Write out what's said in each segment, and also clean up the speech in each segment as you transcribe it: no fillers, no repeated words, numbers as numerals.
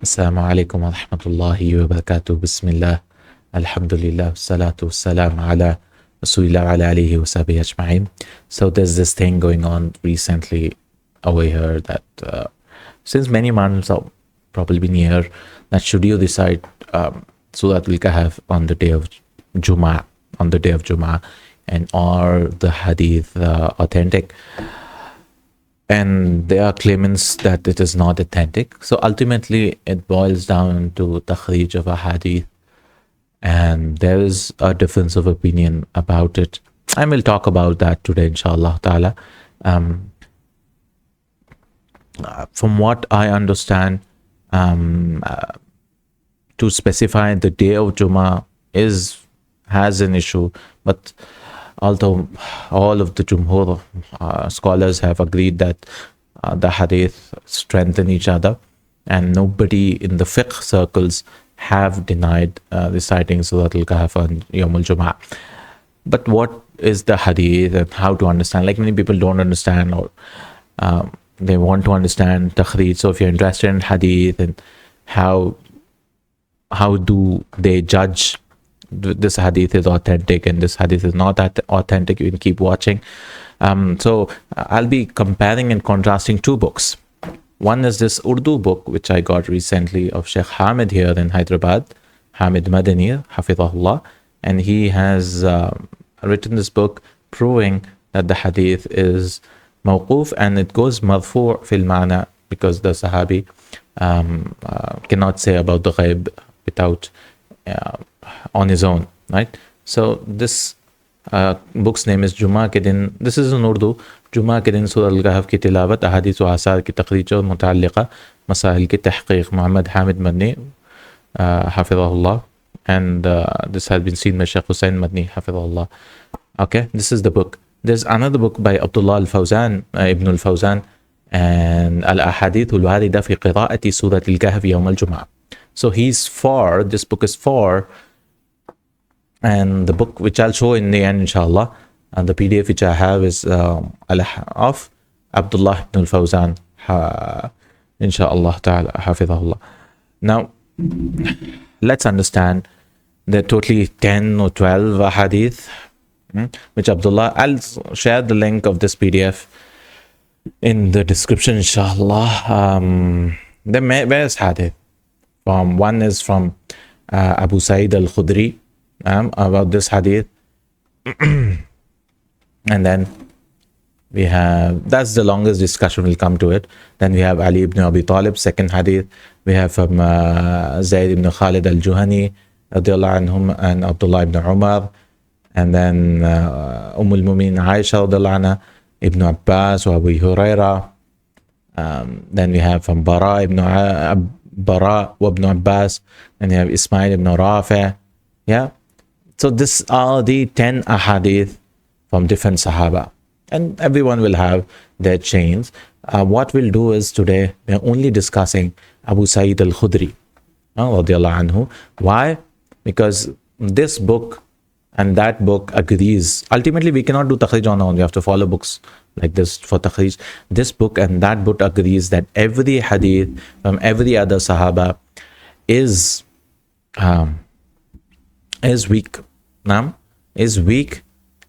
Assalamu alaikum wa rahmatullahi wa barakatuh. Bismillah. Alhamdulillah. Salatu wassalam ala Rasulillah wa ala alihi wa sahbihi ajma'in. So there's this thing going on recently over here that since many months have probably been here, that should you recite Surah Kahf on the day of Jumu'ah, and are the hadith authentic? And there are claimants that it is not authentic. So ultimately, it boils down to takhrij of a hadith, and there is a difference of opinion about it. I will talk about that today, inshallah ta'ala. From what I understand, to specify the day of Jummah has an issue, but although all of the Jumhur scholars have agreed that the hadith strengthen each other, and nobody in the fiqh circles have denied reciting Surah Al-Kahf on Yawm al-Jum'ah. But what is the hadith and how to understand? Like, many people don't understand, or they want to understand takhrij. So if you're interested in hadith and how do they judge this hadith is authentic and this hadith is not authentic, you can keep watching. So I'll be comparing and contrasting two books. One is this Urdu book which I got recently of Sheikh Hamid here in Hyderabad, Hamid Madani, Hafidhahullah, and he has written this book proving that the hadith is mawquf and it goes marfu' fil ma'na, because the Sahabi cannot say about the ghaib without on his own, right? So this book's name is Jumu'ah ke din. This is in Urdu. Jumu'ah ke din Surah Al-Kahf ki tilawat, ahadith wa asar ki taqrij aur muta'alliqa masail ki tahqiq, Muhammad Hamid Madni, Hafidhahullah. And this has been seen by Sheikh Hussain Madni, Hafidhahullah. Okay, this is the book. There's another book by Abdullah al-Fawzan, Ibn al-Fawzan, and Al-Ahadith al-Warida fi qira'ati Surah Al-Kahf Yawm al-Jum'ah. So this book is for, and the book which I'll show in the end, inshallah, and the PDF which I have is of Abdullah ibn al-Fawzan, inshallah ta'ala, hafidhahullah. Now, let's understand there are totally 10 or 12 hadith, which Abdullah, I'll share the link of this PDF in the description, inshallah. Where's hadith? One is from Abu Sa'id al-Khudri about this hadith. And then we have, that's the longest discussion, we'll come to it. Then we have Ali ibn Abi Talib, second hadith. We have from Zayd ibn Khalid al-Juhani radiallahu anhum, and Abdullah ibn Umar. And then al-Mu'min Aisha radiallahu anha, Ibn Abbas wa Abu Huraira. Then we have from Bara wa Ibn Abbas, and you have Ismail ibn Rafi'. Yeah, so this are the 10 ahadith from different Sahaba, and everyone will have their chains. What we'll do is today we're only discussing Abu Sa'id al-Khudri radiallahu anhu. Why? Because this book and that book agrees. Ultimately, we cannot do takhrij on our own. We have to follow books like this for takhrij. This book and that book agrees that every hadith from every other Sahaba is weak. Is weak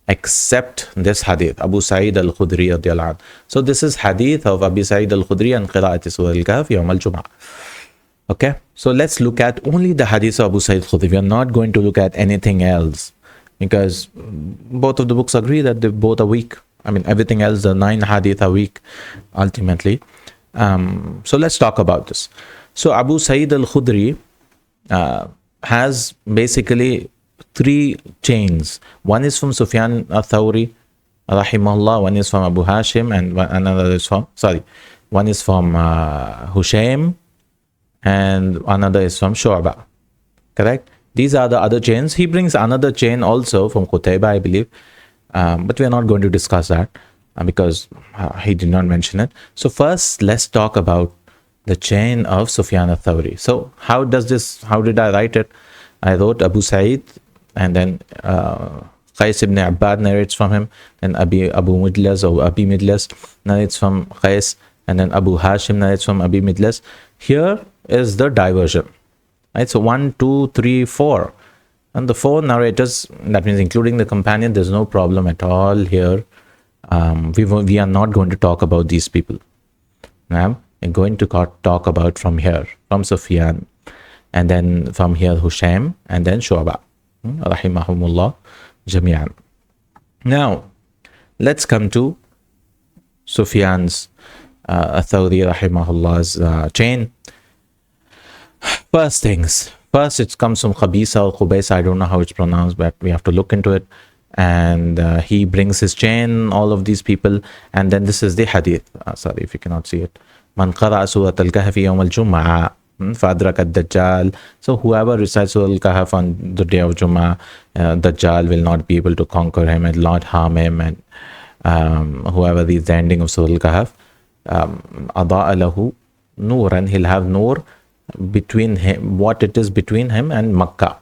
except this hadith, Abu Sa'id al-Khudri radiallahu anhu. So this is hadith of Abu Sa'id al-Khudri and qira'ati Surah Al-Kahf Yawm al-Jum'ah. Okay, so let's look at only the hadith of Abu Sa'id al-Khudri. We are not going to look at anything else, because both of the books agree that they both are weak. I mean, everything else, the 9 hadith are weak, ultimately. So let's talk about this. So Abu Sa'id al-Khudri has basically 3 chains. One is from Sufyan al-Thawri, rahimahullah. One is from Abu Hashim, and one is from Hushaym, and another is from Shu'bah. Correct? These are the other chains. He brings another chain also from Qutayba, I believe. But we are not going to discuss that because he did not mention it. So first, let's talk about the chain of Sufyan al-Thawri. So how did I write it? I wrote Abu Sa'id, and then Qais ibn Abbad narrates from him, and Abu Midlas or Abi Midlas narrates from Qais, and then Abu Hashim narrates from Abi Midlas. Here, is the diversion. Right? So 1, 2, 3, 4. And the 4 narrators, that means including the companion, there's no problem at all here. We are not going to talk about these people. Now, we're going to talk about from here, from Sufyan, and then from here Hushaym, and then Shu'ba. Rahimahumullah jami'an. Now, let's come to Sufyan's Thawri rahimahullah's chain. First, it comes from Khabisa or Khubaysa. I don't know how it's pronounced, but we have to look into it. And he brings his chain, all of these people. And then this is the hadith. Sorry if you cannot see it. Man qara'a Surat al-Kahf yawm al-Jum'ah fadrak ad-Dajjal. So whoever recites Surah al-Kahf on the day of Jumu'ah, Dajjal will not be able to conquer him and not harm him. And whoever reads the ending of Surah al-Kahf, ada'a lahu nuran, he'll have nur between him, what it is between him and Makkah.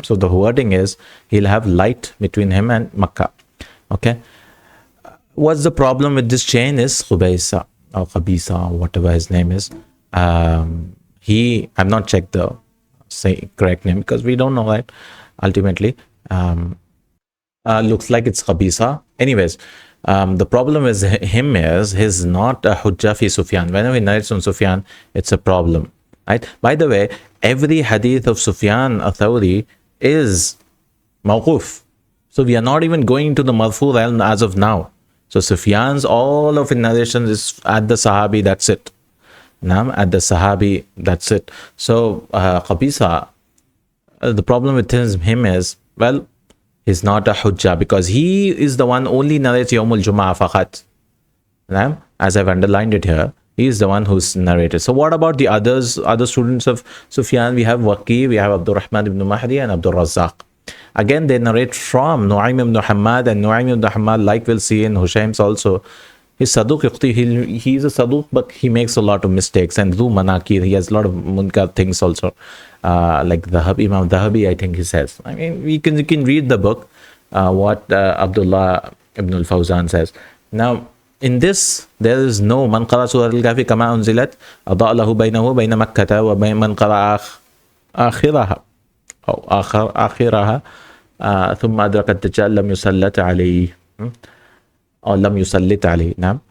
So the wording is he'll have light between him and Makkah. Okay. What's the problem with this chain is Khubaysa or Khabisa or whatever his name is. I've not checked the correct name because we don't know that ultimately. Looks like it's Khabisa. Anyways, the problem with him is he's not a Hujjah fi Sufyan. Whenever he narrates on Sufyan, it's a problem. Right? By the way, every hadith of Sufyan al-Thawri is mawquf. So we are not even going to the marfu realm as of now. So Sufyan's all of his narrations is at the Sahabi, that's it. Now at the Sahabi, that's it. So Qabisa, the problem with him is, well, he's not a Hujjah because he is the one only narrates Yawmul Jum'ah faqat. Now, as I've underlined it here, he is the one who's narrated. So what about the other students of Sufyan? We have Waqi, we have Abdurrahman ibn Mahdi and Abdul Razzaq. Again, they narrate from Nu'aym ibn Hammad, and Nu'aym ibn Hammad, like we'll see in Hushaym's also, he's Saduq Iqti, he's a Saduq, but he makes a lot of mistakes. And Dhu Manakir, he has a lot of munkar things also. Like Imam Dhahabi, I think he says. I mean, you can read the book, what Abdullah ibn al-Fawzan says. Now, in this, there is no man qara surah al-Kahfi kama unzilat ada'alahu baynahu bayna makkata wa man qara akhiraha aw akhiraha thumma adrakat dajjal lam yusallat alayhi or lam yusallit alayhi. Now,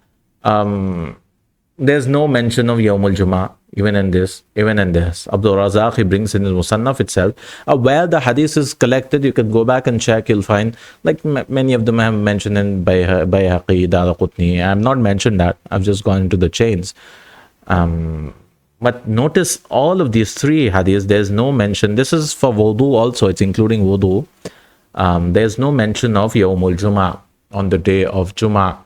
there's no mention of Yawmul Jumu'ah even in this. Abdul Razak, he brings in his Musannaf itself. Where the hadith is collected, you can go back and check, you'll find, like many of them have mentioned in Bayhaqi, Daraqutni. I have not mentioned that, I've just gone into the chains. But notice all of these three hadiths, there's no mention. This is for wudu also, it's including wudu. There's no mention of Yawmul Jumu'ah on the day of Jumu'ah,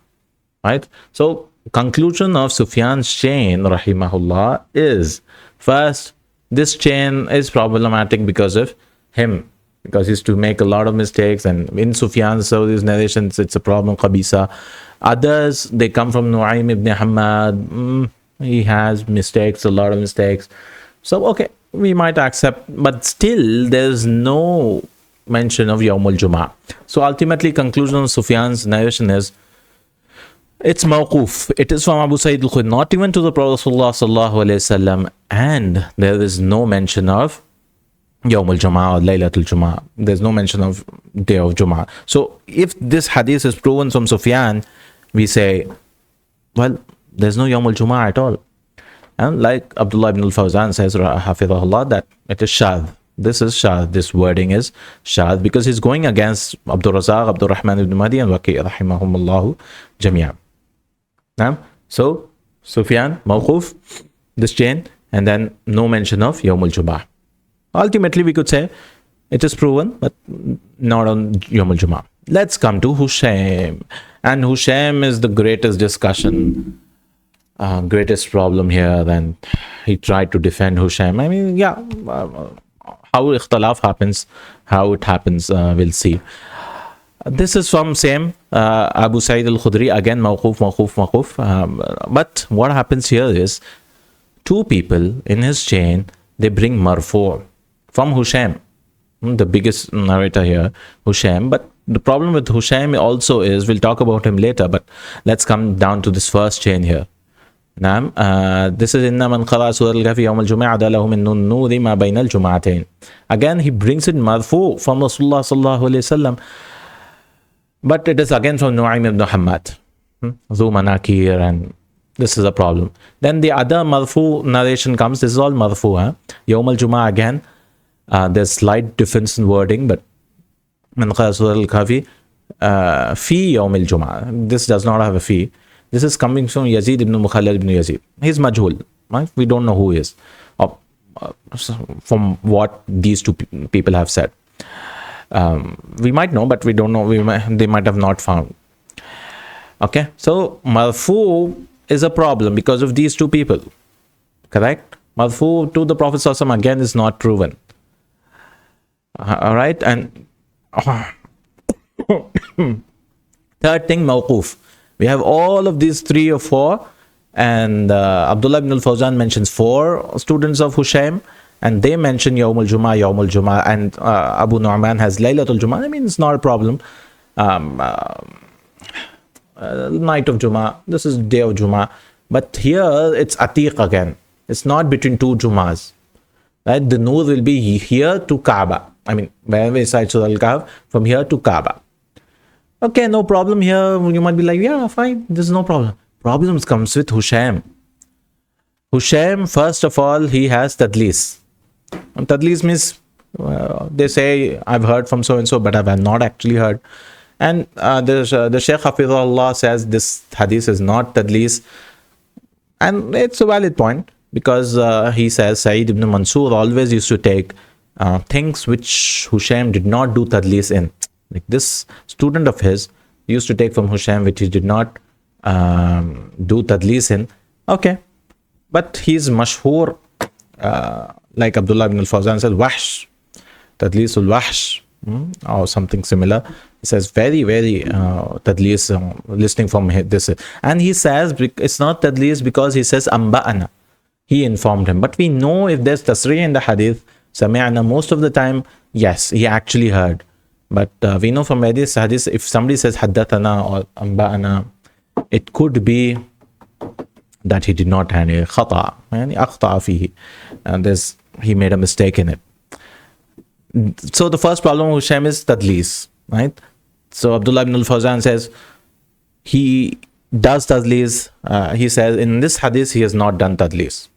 right? So, conclusion of Sufyan's chain, rahimahullah, is first, this chain is problematic because of him, because he's to make a lot of mistakes, and in Sufyan's these narrations, it's a problem. Qabisa. Others, they come from Nu'aym ibn Hammad. He has mistakes, a lot of mistakes. So, okay, we might accept, but still, there's no mention of Yawmul Jumu'ah. So, ultimately, conclusion of Sufyan's narration is, it's mawquf. It is from Abu Sa'id al-Khudri, not even to the Prophet sallallahu alaihi wasallam, and there is no mention of Yawm al-Jumu'ah or Laylatul Jumu'ah. There's no mention of day of Jumu'ah. So if this hadith is proven from Sufyan, we say, well, there's no Yawm al-Jumu'ah at all. And like Abdullah ibn al-Fawzan says, hafidhahullah, that it is shadh. This is shadh. This wording is shadh because he's going against Abdul Razak, Abdul Rahman ibn Mahdi, and Waqi, rahimahumullahu jami'an. So Sufyan, mawquf, this chain, and then no mention of Yawmul Jumu'ah. Ultimately, we could say it is proven, but not on Yawmul Jumu'ah. Let's come to Hushaym. And Hushaym is the greatest discussion, greatest problem here. Then he tried to defend Hushaym. I mean, yeah, how ikhtilaf happens, how it happens, we'll see. This is from same Abu Sa'id al-Khudri, again mawquf. But what happens here is two people in his chain, they bring marfu' from Hushaym, the biggest narrator here, Hushaym. But the problem with Hushaym also is, we'll talk about him later, but let's come down to this first chain here. نعم. This is إن من قرأ سورة الكهف يوم الجمعة عدا له من النور ما بين الجمعتين. Again he brings it marfu from Rasulullah sallallahu alayhi wasallam, but it is again from Nu'aym ibn Muhammad, Zu Manakir, and this is a problem. Then the other marfu narration comes. This is all marfu. Yawm al-Jum'ah again. There's slight difference in wording, but من قرأ سورة الكهف في يوم الجمعة. This does not have a fee. This is coming from Yazid ibn Mukhallad ibn Yazid. He's majhul. Right? We don't know who he is, from what these two people have said. We might know, but we don't know. They might have not found. Okay, so marfu is a problem because of these two people. Correct? Marfu to the Prophet ﷺ again is not proven. All right, and third thing, mawquf. We have all of these 3 or 4, and Abdullah ibn al-Fawzan mentions 4 students of Hushaym, and they mention Yawm al-Jum'ah, and Abu Nu'man has Laylatul Jum'ah. I mean, it's not a problem. Night of Jum'ah, this is day of Jum'ah, but here it's Atiq again. It's not between 2 Jum'ahs. Right? The Noor will be here to Kaaba. I mean, wherever we recite Surah Al-Kahf, from here to Kaaba. Okay, no problem here. You might be like, yeah, fine, there's no problem. Problems comes with Hushaym. Hushaym, first of all, he has tadlis. And tadlis means they say, I've heard from so and so, but I've not actually heard. And the Shaykh Hafizullah says this hadith is not tadlis. And it's a valid point, because he says Sa'id ibn Mansur always used to take things which Hushaym did not do tadlis in. Like this student of his used to take from Hushaym which he did not do tadlis in. Okay, but he's mashhur, like Abdullah ibn al-Fawzan said, wahsh, tadlisul wahsh, or something similar. He says very tadlis, listening from this. And he says it's not tadlis because he says amba'ana, he informed him. But we know if there's tasrih in the hadith, sami'ana, most of the time, yes, he actually heard. But we know from this hadith, if somebody says haddathana or amba'ana, it could be that he did not have a khata, yani akhta fihi, and he made a mistake in it. So the first problem with Hushaym is tadlis, right? So Abdullah ibn al-Fawzan says he does tadlis. He says in this hadith he has not done tadlis.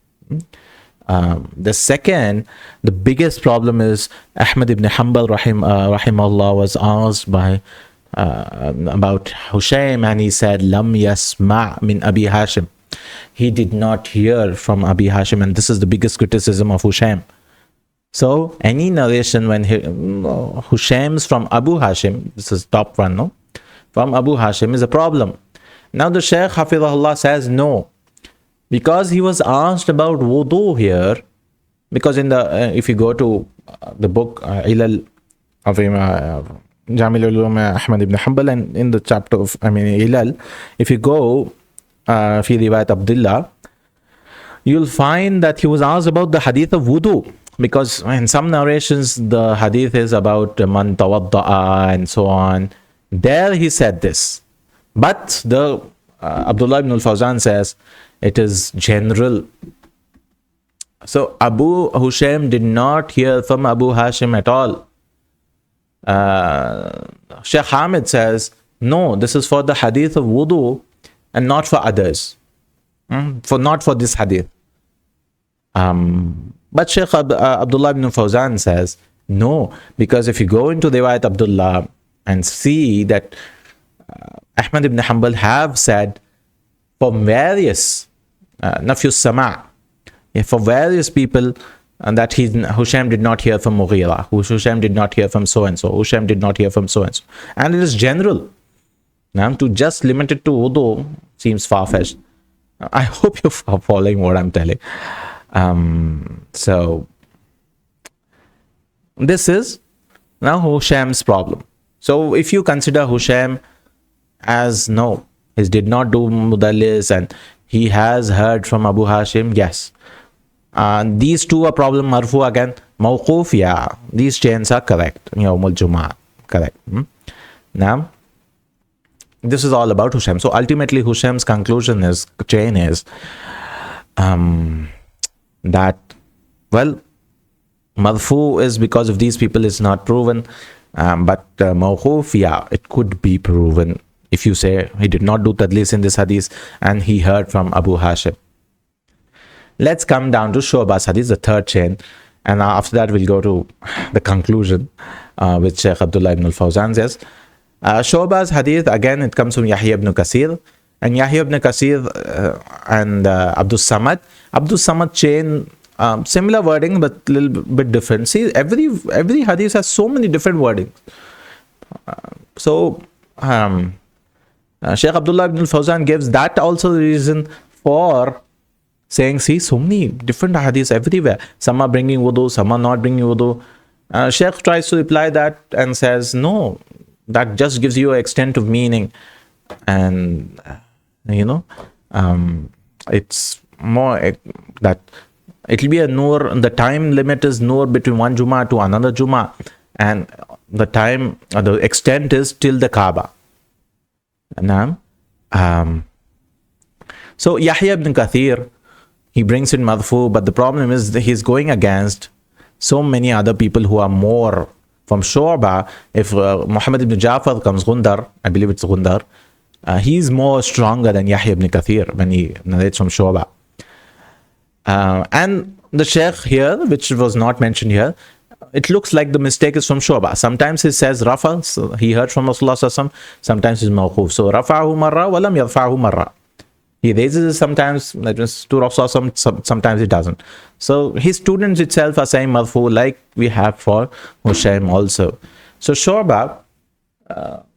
The second, the biggest problem is Ahmad ibn Hanbal rahimahullah was asked by about Hushaym, and he said lam yasma' min Abi Hashim. He did not hear from Abi Hashim, and this is the biggest criticism of Hushaym. So any narration when Hushaym's from Abu Hashim, this is top one, no? From Abu Hashim is a problem. Now the Shaykh Hafizahullah says no, because he was asked about wudu here, because in the if you go to the book Ilal of Jamil Ulum Ahmad ibn Hanbal, and in the chapter of Ilal, if you go fi riwayat Abdullah, you'll find that he was asked about the hadith of wudu, because in some narrations the hadith is about man tawadda'a and so on. There he said this, but the Abdullah ibn al-Fawzan says it is general. So Abu Hushaym did not hear from Abu Hashim at all. Shaykh Hamid says no, this is for the hadith of wudu and not for others, not for this hadith. But Shaykh Abdullah ibn Fawzan says no, because if you go into Riwayat Abdullah and see that Ahmad ibn Hanbal have said for various Nafyus Sama', for various people, and that Hushaym did not hear from Mughira, Hushaym did not hear from so and so, Hushaym did not hear from so and so, and it is general. Now to just limit it to wudu seems far-fetched. I hope you're following what I'm telling. So this is now Hushaym's problem. So if you consider Hushaym as no, he did not do mudallis and he has heard from Abu Hashim, yes. These two are problem. Marfu again, mawquf, yeah, these chains are correct. Yawm al-Jum'ah, correct. Now this is all about Hushaym. So ultimately, Hushaym's conclusion is, chain is, that, well, Marfu is because of these people is not proven, but Mawquf, yeah, it could be proven if you say he did not do tadlis in this hadith and he heard from Abu Hashim. Let's come down to Shu'ba's hadith, the third chain, and after that we'll go to the conclusion, which Shaykh Abdullah ibn al-Fawzan says. Shu'ba's hadith, again, it comes from Yahya ibn Kasir, and Yahya ibn Kasir and Abdul Samad. Abdul Samad chain, similar wording but a little bit different. See, every hadith has so many different wordings. Shaykh Abdullah ibn al-Fawzan gives that also the reason for saying, see, so many different hadiths everywhere. Some are bringing wudu, some are not bringing wudu. Shaykh tries to reply that and says, no, that just gives you an extent of meaning. And, it's more that it will be a nur, the time limit is nur between one Jumu'ah to another Jumu'ah. And the time, the extent is till the Kaaba. So Yahya ibn Kathir, he brings in Marfu, but the problem is that he's going against so many other people who are more from Shu'ba. If Muhammad ibn Ja'far comes, Gundar, I believe it's Gundar, he's more stronger than Yahya ibn Kathir when he narrates from Shu'ba. And the Shaykh here, which was not mentioned here, it looks like the mistake is from Shu'ba. Sometimes he says Rafa, so he heard from Rasulullah sallallahu alaihi wasallam, sometimes he's Mawquf. So Rafa'ahu marra walam yarfa'ahu marra. He raises it sometimes, like to Rasulullah, sometimes he doesn't. So his students itself are saying Marfu, like we have for Hushaym also. So Shu'ba,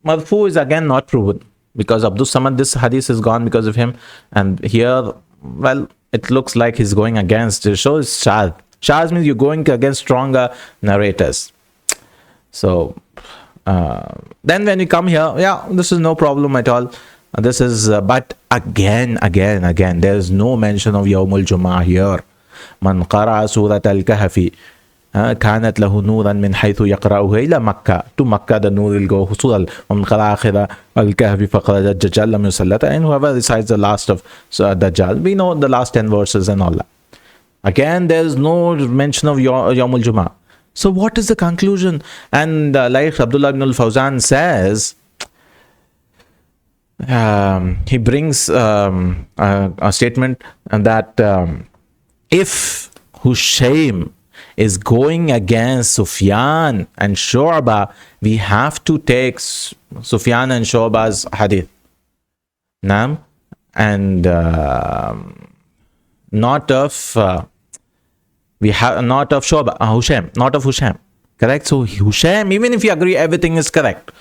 Marfu is again not proven, because Abdul Samad, this hadith is gone because of him. And here, well, it looks like he's going against. It shows Shadh. Shadh means you're going against stronger narrators. So then when you come here, yeah, this is no problem at all. This is, but again, there is no mention of Yawmul Jumu'ah here. Man qara'a surat al-Kahfi كانت له نورا من حيث يقرأه إلى مكة. To Makkah the nur will go Husul. ومن قرأ آخر الكهف فقد الدجال لم يسلط. And whoever recites the last of Dajjal, we know the last 10 verses and all that. Again, there is no mention of Yawmul Jumu'ah. So what is the conclusion? And like Abdullah ibn al-Fawzan says, he brings a statement that if Hushaym is going against Sufyan and Shu'ba, we have to take Sufyan and Shu'ba's hadith. Naam? And not of we have not of Shu'ba, Hushaym, not of Hushaym. Correct? So Hushaym, even if you agree everything is correct.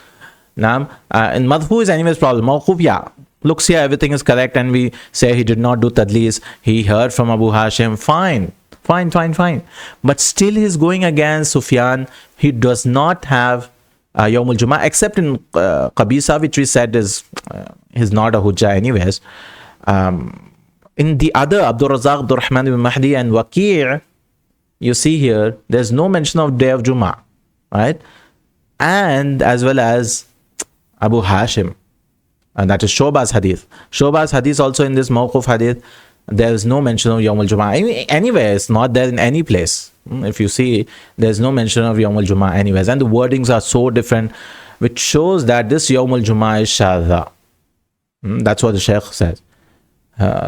Naam, and Madhu is anyways problem. Mawquf, yeah, looks here everything is correct, and we say he did not do tadlis, he heard from Abu Hashim, fine. But still he's going against Sufyan. He does not have Yawmul Jumu'ah, except in Qabisa, which we said is not a hujjah anyways. In the other, Abdul Razak, Abdul Rahman ibn Mahdi and Waqi', you see here, there's no mention of day of Jumu'ah, right? And as well as Abu Hashim, and that is Shu'ba's hadith. Shu'ba's hadith also in this Mawquf hadith, there is no mention of Yawmul Jumu'ah. Anyway, it's not there in any place. If you see, there's no mention of Yawmul Jumu'ah anyways. And the wordings are so different, which shows that this Yawmul Jumu'ah is Shadha. That's what the Shaykh says.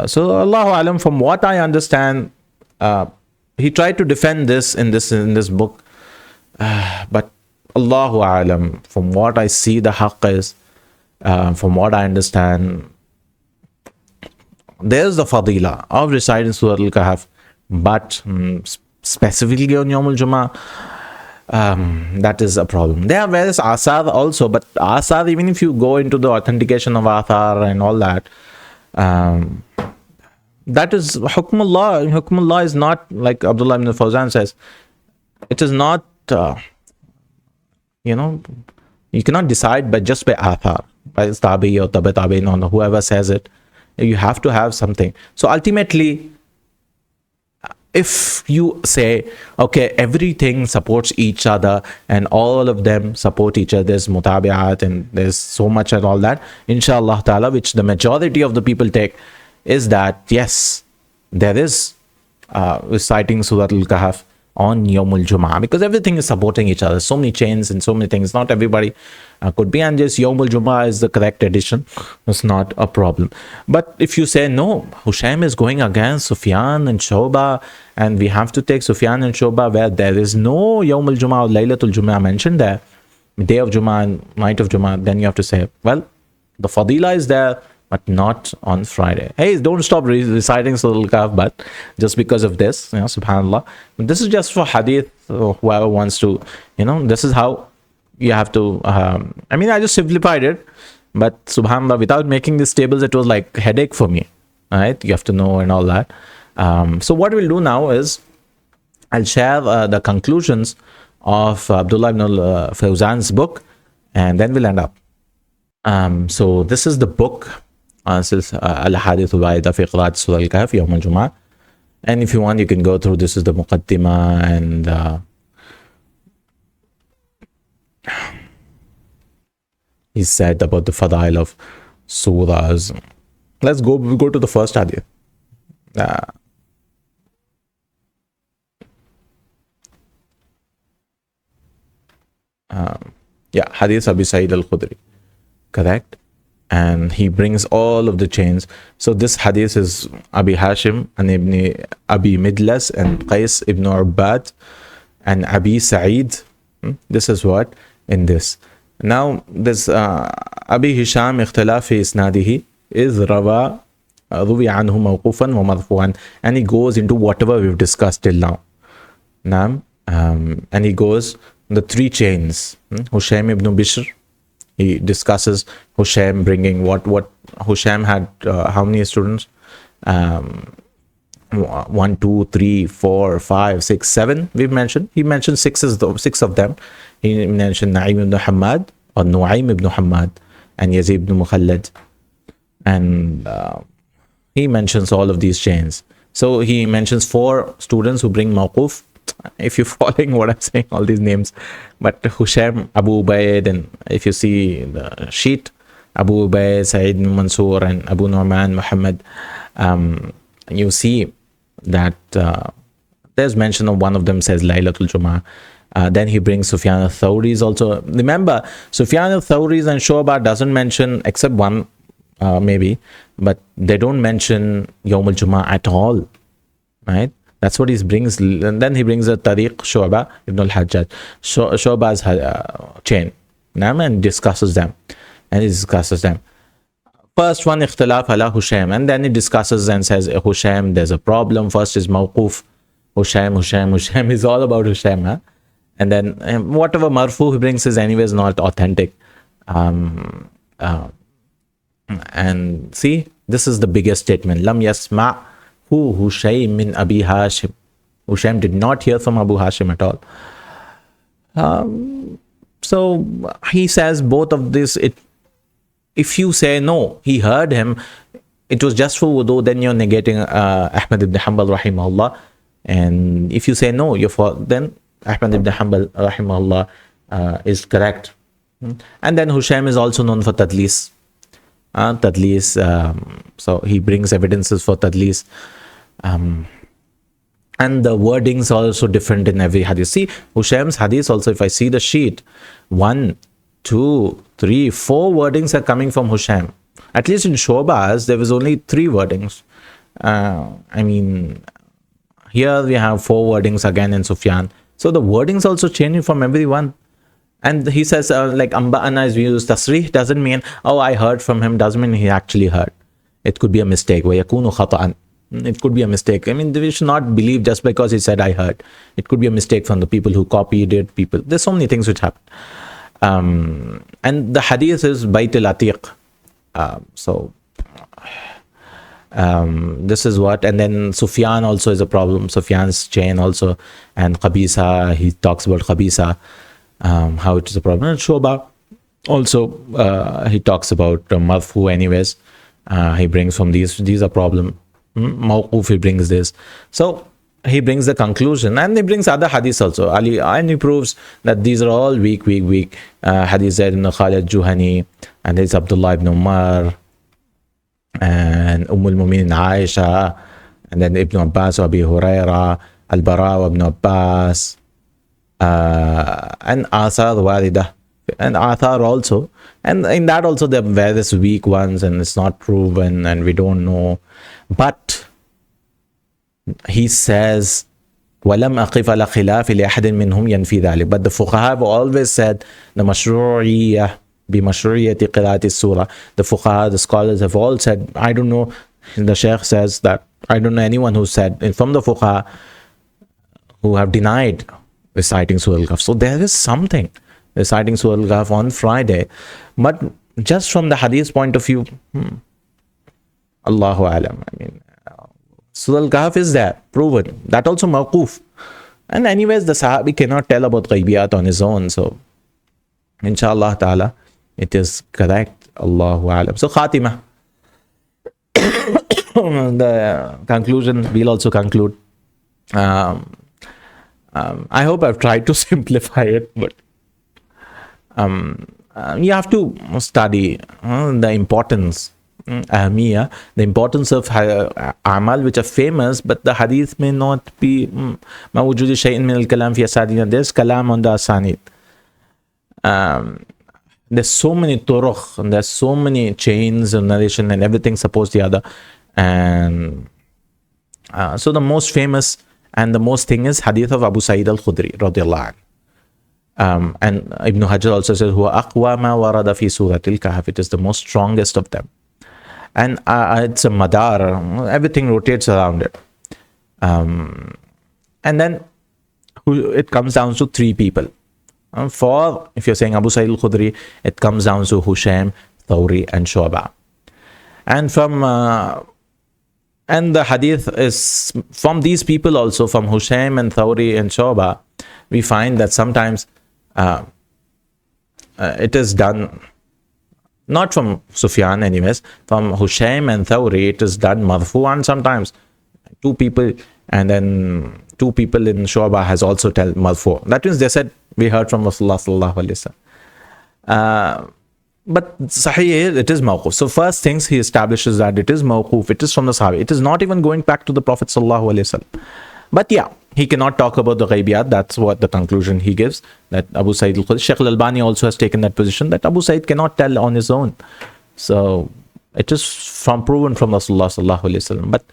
So Allahu Alam, from what I understand, he tried to defend this in this book. But Allahu Alam, from what I see the haqq is, from what I understand, there's the fadila of reciting Surah Al-Kahf, but specifically on Yawmul Jumu'ah, that is a problem. There are various asar also, but asar, even if you go into the authentication of asar and all that, that is hukmullah. Hukmullah is not, like Abdullah ibn Fawzan says, it is not, you cannot decide by just by athar, by tabi or tabi, no, whoever says it. You have to have something. So ultimately, if you say, okay, everything supports each other and all of them support each other, there's mutabi'at and there's so much and all that, inshallah ta'ala, which the majority of the people take, is that yes, there is reciting Surah Al-Kahf on Yawmul Jumu'ah, because everything is supporting each other. So many chains and so many things. Not everybody could be, and just Yawmul Jumu'ah is the correct addition. It's not a problem. But if you say no, Hushaym is going against Sufyan and Shoba, and we have to take Sufyan and Shoba where there is no Yawmul Jumu'ah or Laylatul Jumu'ah mentioned there, day of Jumu'ah and night of Jumu'ah, then you have to say, well, the Fadila is there, but not on Friday. Hey, don't stop reciting Surah Al-Kahf, but just because of this, subhanAllah. This is just for hadith, whoever wants to, this is how you have to, I just simplified it, but subhanAllah, without making these tables, it was like headache for me, right? You have to know and all that. So what we'll do now is, I'll share the conclusions of Abdullah ibn Fawzan's book, and then we'll end up. So this is the book, Hadeeths of Surah Kahf, Yawm al-Jumu'ah. And if you want, you can go through. This is the Muqaddimah, and he said about the Fadail of Surahs. Let's go to the first hadith. Hadith Abi Sa'id al-Khudri, correct? And he brings all of the chains. So this hadith is Abi Hashim and Ibn Abi Midlas and Qais ibn Urbad and Abi Sa'id. This is what in this. Now this Abi Hisham ikhtilaf fi isnadihi is rawa ruwi anhu mawqufan wa marfu'an, and he goes into whatever we've discussed till now. And he goes the three chains. Hushaym ibn Bishr, he discusses Hushaym bringing what Hushaym had, how many students? 1, 2, 3, 4, 5, 6, 7 we've mentioned. He mentioned six of them. He mentioned Na'im ibn Hamad or Nu'aym ibn Hamad and Yazid ibn Mukhallad, and he mentions all of these chains. So he mentions 4 students who bring mawquf. If you're following what I'm saying, all these names, but Hushaym, Abu Ubaid, and if you see the sheet, Abu Ubaid, Sa'id ibn Mansur, and Abu Nu'man, Muhammad, you see that there's mention of one of them says Laylatul Jumu'ah. Then he brings Sufyan al-Thawri's also. Remember, Sufyan al-Thawri's and Shoba doesn't mention, except one maybe, but they don't mention Yawm al-Jumu'ah at all, right? That's what he brings. And then he brings a Tariq Shu'ba ibn al-Hajjaj, Shu'ba's chain, and discusses them. First one, ikhtilaf ala Hushaym, and then he discusses and says, Hushaym, there's a problem. First is mawquf. Hushaym is all about Hushaym. Huh? And then whatever marfu he brings is anyways not authentic. And see, this is the biggest statement. Lam yasma' Hushaym min Abi Hashim. Hushaym did not hear from Abu Hashim at all. So he says both of this. If you say no, he heard him, it was just for wudu, then you're negating Ahmad ibn Hanbal rahimahullah. And if you say no, then Ahmad ibn Hanbal rahimahullah is correct. And then Hushaym is also known for tadlis. So he brings evidences for tadlis. And the wordings are also different in every hadith. See, Hushaym's hadith also, if I see the sheet, 1, 2, 3, 4 wordings are coming from Hushaym. At least in Shoba's, there was only 3 wordings. Here we have 4 wordings again in Sufyan. So the wordings also changing from everyone. And he says, like Amba'ana is used, Tasrih doesn't mean, oh, I heard from him, doesn't mean he actually heard. It could be a mistake. وَيَكُونُ خَطَأً. It could be a mistake. We should not believe just because he said, I heard. It could be a mistake from the people who copied it. There's so many things which happen. And the hadith is Bayt al-Atiq. This is what, and then Sufyan also is a problem. Sufyan's chain also, and Qabisa, he talks about Qabisa, how it is a problem. And Shoba also, he talks about Marfu anyways. He brings from these are problem. Mawquf, he brings this. So he brings the conclusion, and he brings other hadiths also. Ali, and he proves that these are all weak hadith. Zayd ibn Khalid Juhani, and there's Abdullah ibn Umar, and al-Mu'minin Aisha, and then Ibn Abbas, Abi Huraira, Al-Bara ibn Abbas, and Athar Warida, and Athar also. And in that also there are various weak ones, and it's not proven, and we don't know. But he says, وَلَمْ أَقِفْ عَلَى خِلَافِ لِأَحَدٍ مِّنْهُمْ يَنْفِي ذَلِكَ. But the fuqaha have always said the mashru'iyyah, بِمَشْرُوعِيَّةِ قِرَاءَةِ surah. The fuqaha, the scholars have all said, I don't know, the Shaykh says that, I don't know anyone who said, from the fuqaha, who have denied reciting Surah Kahf. So there is something, reciting Surah Kahf on Friday. But just from the hadith point of view, Allahu Alam. I mean, Surah Kahf is there, proven. That also mawquf. And anyways, the Sahabi cannot tell about ghaibiyat on his own. So, inshallah ta'ala, it is correct. Allahu Alam. So, Khatimah. The conclusion, we'll also conclude. I hope I've tried to simplify it, but you have to study the importance, the importance of amal which are famous, but the hadith may not be mawjud shay'in min al-kalam fi asadina. There's kalam on the asanid. There's so many turuq, and there's so many chains of narration, and everything supposed the other. And so the most famous and the most thing is hadith of Abu Sa'id al-Khudri radiyallahu anhu. And Ibn Hajar also says, huwa aqwa ma warada fi suratil kahf. It is the most strongest of them. And it's a madar, everything rotates around it. And then it comes down to three people. For, if you're saying Abu Sa'id al-Khudri, it comes down to Hushaym, Thawri, and Shu'ba. And from and the hadith is from these people also, from Hushaym and Thawri and Shu'ba. We find that sometimes it is done, not from Sufyan anyways, from Hushaym and Thawri, it is done marfu'an sometimes. Two people, and then two people in Shu'ba has also tell marfu'. That means they said, we heard from Rasulullah sallallahu alaihi wasallam. But Sahih, it is mawquf. So first things he establishes that it is mawquf, it is from the Sahabi. It is not even going back to the Prophet sallallahu alaihi wasallam. But yeah, he cannot talk about the ghaibiyat. That's what the conclusion he gives, that Abu Sa'id al-Khudri. Shaykh al-Albani also has taken that position, that Abu Sa'id cannot tell on his own. So it is proven from Rasulullah sallallahu alaihi wasallam. But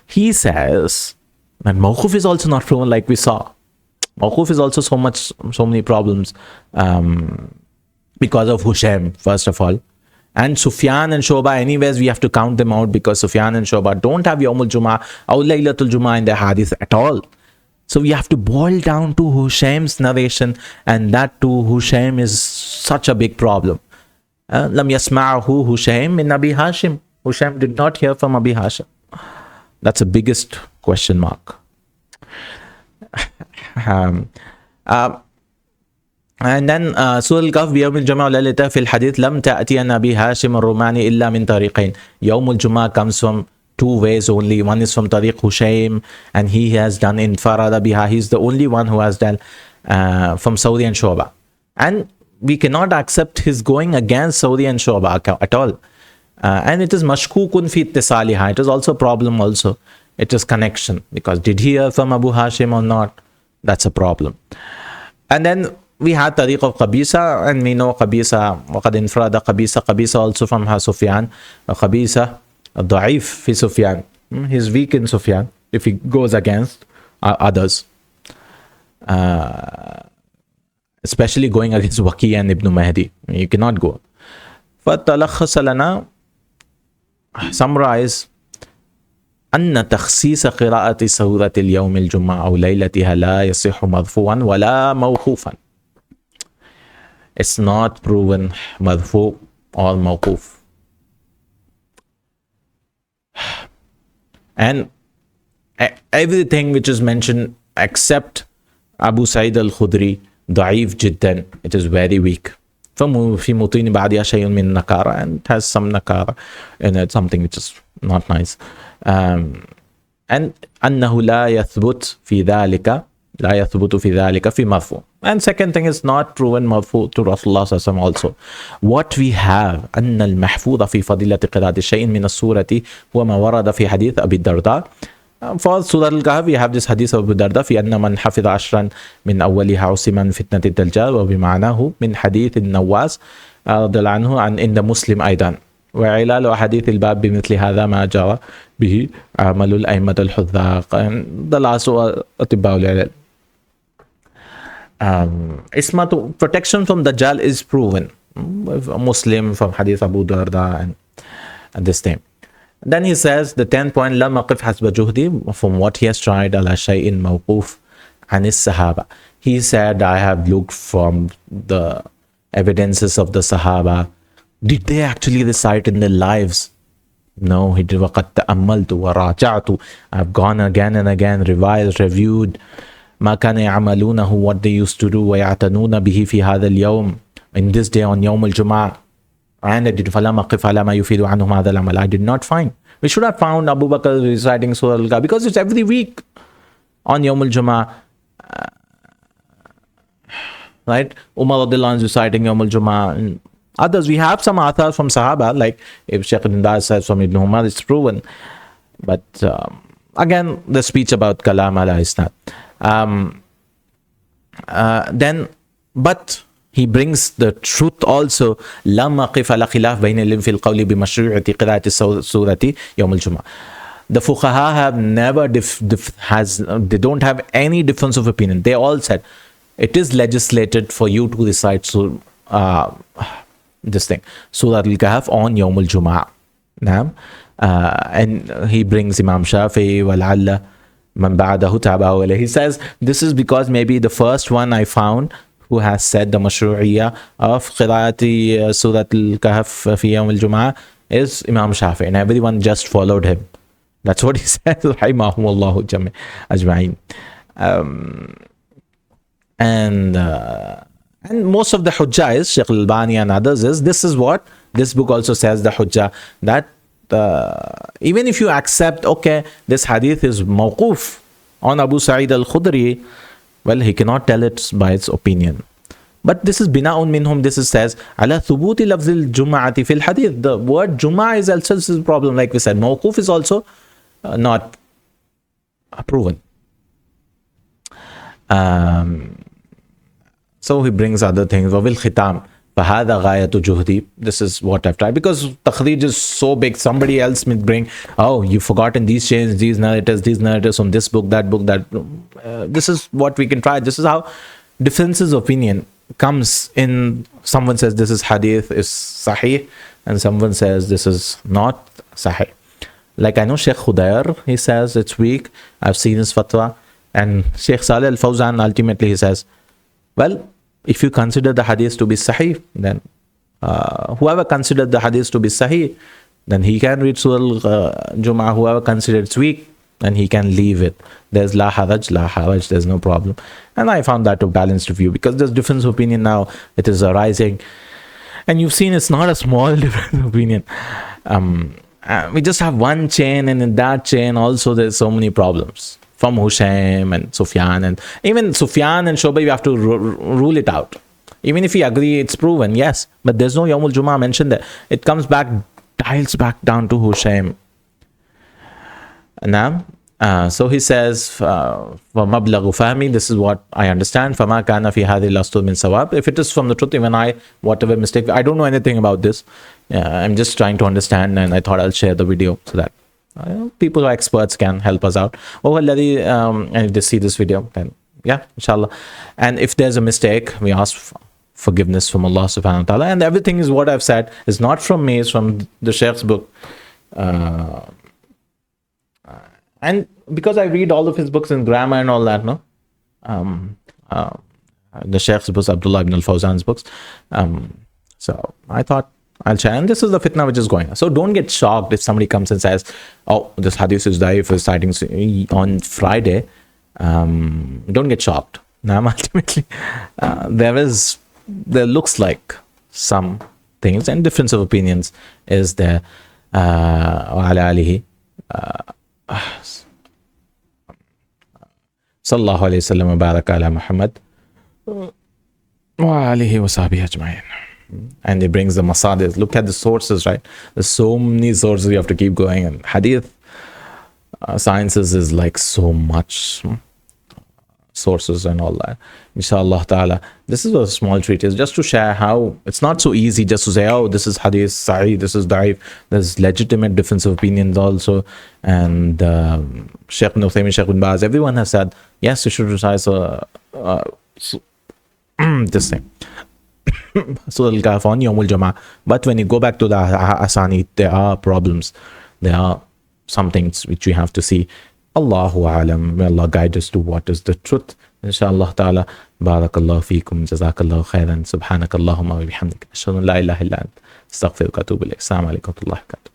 he says that mawquf is also not proven, like we saw. Mawquf is also so many problems because of Hushaym, first of all. And Sufyan and Shu'ba, anyways, we have to count them out, because Sufyan and Shu'ba don't have Yawmul Jumu'ah or Laylatul Jumu'ah in their hadith at all. So we have to boil down to Hushaym's narration, and that too, Hushaym is such a big problem. Lam yasma'ahu Hushaym min Abi Hashim. Hushaym did not hear from Abi Hashim. That's the biggest question mark. And then Surah Al-Kahf بيوم الجمعة وليلته في الحديث لم تأتي عن أبي هاشم الروماني إلا من طريقين. يوم الجمعة comes from two ways only. One is from Tariq Hushaym, and he has done in Farada Biha. He's the only one who has done from Saudi and Shu'ba. And we cannot accept his going against Saudi and Shu'ba at all. And it is mashkukun fi ittisaliha. It is also a problem also. It is connection, because did he hear from Abu Hashim or not? That's a problem. And then we had Tariq of Qabisa, and we know Qabisa, وَقَدْ إِنْفَرَدَ Qabisa also from Sufyan. Qabisa, da'if fi Sufyan. He's weak in Sufyan if he goes against others. Especially going against Waqi and Ibn Mahdi. You cannot go. فَتَلَخَّصَ لَنَا, summarize, أن تخصيص قراءة سورة اليوم الجمعة أو ليلتها لا يصح مرفوعا ولا موقوفا. It's not proven marfu or mawquf. And everything which is mentioned except Abu Sa'id al-Khudri, da'if jiddan, it is very weak. في متين بعدها شيء من nakara, and it has some nakara in it, something which is not nice. And أنه لا يثبت في ذلك لا يثبت في ذلك في مرفوع. And second thing is not proven مرفوع to Rasulullah صلى الله عليه وسلم also. What we have أن المحفوظ في فضيلة قراءة شيء من السورة هو ما ورد في حديث أبي الدرداء. For Surah Al-Kahf we have this hadith of Abu Darda في أن من حفظ عشرا من أولها عصم من فتنة الدجال وبمعناه من حديث النواس رضي الله عنه عن عند مسلم أيضا. وعلال أحاديث الباب بمثل هذا ما جرى به عمل الأئمة الحذاق. The last أطباء العلل. Ismatu, protection from Dajjal is proven. A Muslim from Hadith Abu Darda and this thing. Then he says, the 10th point, لم أقف حسب جهدي, from what he has tried على شيء موقوف عن الصحابة. He said, I have looked from the evidences of the Sahaba. Did they actually recite in their lives? No, he did. وقد تأملت وراجعت. I've gone again and again, revised, reviewed. ما كان يعملونه, what they used to do, ويعتنون به في هذا اليوم, in this day on يوم الجمعة. And I did فلم أقف على ما يفيد عنهم هذا العمل. I did not find. We should have found Abu Bakr reciting Surah Al-Kahf because it's every week on Yawm al-Jum'ah. Right? Umar radiallahu anhu reciting Yawm al-Jum'ah. And others, we have some athar from Sahaba, like if Shaykh ibn Baz says from Ibn Umar, it's proven. But again, the speech about Kalam ala Isnad. But he brings the truth also. لم أقف على خلاف بين العلم في القول بمشروعية قراءة سورة يوم الجمعة. The fuqaha have never they don't have any difference of opinion. They all said it is legislated for you to recite this thing, Surah Al-Kahf on Yawm al-Jum'ah. And he brings Imam Shafi'i وَلَعَلَّ مَنْ بَعْدَهُ تَعْبَهُ إِلَيْهِ. He says this is because maybe the first one I found who has said the mashru'iyya of qira'ati Surah Al-Kahf fi Yawm al-Jum'ah is Imam Shafi'i, and everyone just followed him. That's what he said. Rahimahumullahu ajma'in. And most of the hujjah is, Shaykh al-Albani and others, is this is what this book also says, the hujjah, that even if you accept, okay, this hadith is mawquf on Abu Sa'id al-Khudri, well, he cannot tell it by its opinion. But this is bina'un minhum. This is says, ala thubuti lafzil jum'ati fil hadith. The word jum'ah is also a problem. Like we said, mawquf is also not proven. So he brings other things. Wa bil khitam. فَهَذَا غَايَةُ جُهْدِي. This is what I've tried. Because takhrij is so big, somebody else may bring, oh, you've forgotten these chains, these narratives from this book, that book, that. This is what we can try. This is how differences of opinion comes in. Someone says this is hadith, is sahih, and someone says this is not sahih. Like I know Sheikh Khudair, he says it's weak. I've seen his fatwa. And Sheikh Saleh al-Fawzan, ultimately he says, well, if you consider the hadith to be sahih, then whoever considered the hadith to be sahih, then he can read Surah Al-Jum'ah. Whoever considers it's weak, then he can leave it. There's la haraj, there's no problem. And I found that a balanced view, because there's difference of opinion now. It is arising. And you've seen it's not a small difference of opinion. We just have one chain, and in that chain also there's so many problems. From Hushaym and Sufyan, and even Sufyan and Shobai, we have to rule it out. Even if we agree it's proven, yes, but there's no Yawm al-Jum'ah mentioned there. It comes back, dials back down to Hushaym. Now, so he says, فَمَبْلَغُ فَهْمِ, this is what I understand. فَمَا كَانَ فِي هَذِهِ الْأَسْطُرِ مِنْ سَوَابٍ. If it is from the truth, even whatever mistake, I don't know anything about this. I'm just trying to understand, and I thought I'll share the video so that people who are experts can help us out. And if they see this video, then yeah, inshallah. And if there's a mistake, we ask forgiveness from Allah subhanahu wa ta'ala. And everything is what I've said is not from me, it's from the Shaykh's book. And because I read all of his books in grammar and all that, no? The Shaykh's books, Abdullah ibn al-Fawzan's books. So I thought I'll share. And this is the fitna which is going on. So don't get shocked if somebody comes and says, oh, this hadith is daif, is citing on Friday. Don't get shocked. Now, ultimately, there looks like some things, and difference of opinions is there. Sallallahu alayhi wa sallam wa baraka ala Muhammad wa alihi wa sahbihi ajma'in. And he brings the masadis. Look at the sources, right? There's so many sources, you have to keep going. And hadith sciences is like so much sources and all that. Inshallah ta'ala. This is a small treatise just to share how it's not so easy just to say, oh, this is hadith sahih, this is da'if. There's legitimate difference of opinions also. And Sheikh Ibn Uthaymin, Sheikh Ibn Baz, everyone has said, yes, you should recite this thing. Surah Kahf on Yawmul Jama'ah. But when you go back to the Asanid, there are problems. There are some things which we have to see. Allahu alam. May Allah guide us to what is the truth. Inshallah ta'ala. Barakallahu feekum. Jazakallahu khairan. Subhanakallahumma wa bihamdik. Ashhadu an la ilaha illa ant. Astaghfiruka wa atubu ilayk. Assalamu alaikum wa rahmatullahi wa barakatuh.